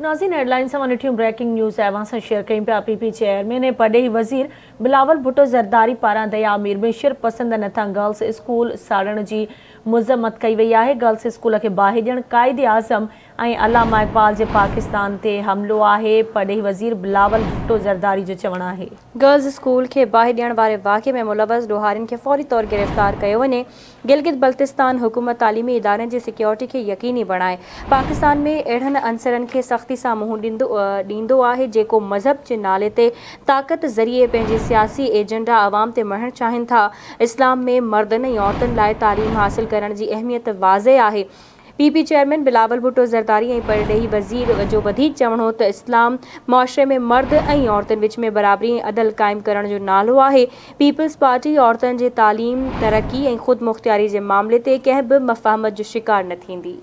नाज़रीन हेडलाइन सां ॾिठियूं ब्रेकिंग न्यूज़ ऐं सां शेयर कयूं पिया। पीपी चेयरमैन ऐं पॾेही वज़ीर बिलावल भुट्टो ज़रदारी पारां दया मीर में शिर पसंद नथा गर्ल्स स्कूल साड़ण जी मज़म्मत कई वई आहे। गर्ल्स स्कूल खे बाहि ॾियणु क़ाइदे आज़म ऐं अलामा इक़बाल जे पाकिस्तान ते हमिलो आहे। पॾेही वज़ीर बिलावल भुट्टो ज़रदारी जो चवणु आहे गर्ल्स स्कूल खे बाहि ॾियण वारे वाक़े में मुलवज़ ॾोहारियुनि खे फौरी तौर गिरफ़्तार कयो वञे। गिलगित बल्तिस्तान हुकूमत तालीमी इदारनि जी सिक्योरिटी खे यकीनी बणाए पाकिस्तान में अहिड़नि अंसरनि खे सख़्ती सां मुंहुं ॾींदो आहे जेको मज़हब जे नाले ते ताक़त ज़रिए पंहिंजे सियासी एजेंडा अवाम ते मढ़णु चाहिनि था। इस्लाम में मर्दनि ऐं औरतुनि लाइ तालीम हासिल करण जी अहमियत वाज़ेह आहे। पीपी चेयरमैन बिलावल भुट्टो ज़रदारी ऐं पॾेही वज़ीर जो वधीक चवणो त इस्लाम मुआशरे में मर्द ऐं औरतुनि विच में बराबरी ऐं अदल क़ाइमु करण जो नालो आहे। पीपल्स पार्टी औरतुनि जे तालीम तरक़ी ऐं ख़ुदि मुख़्तियारी जे मामले ते कंहिं बि मफ़ाहमत जो शिकार न थींदी।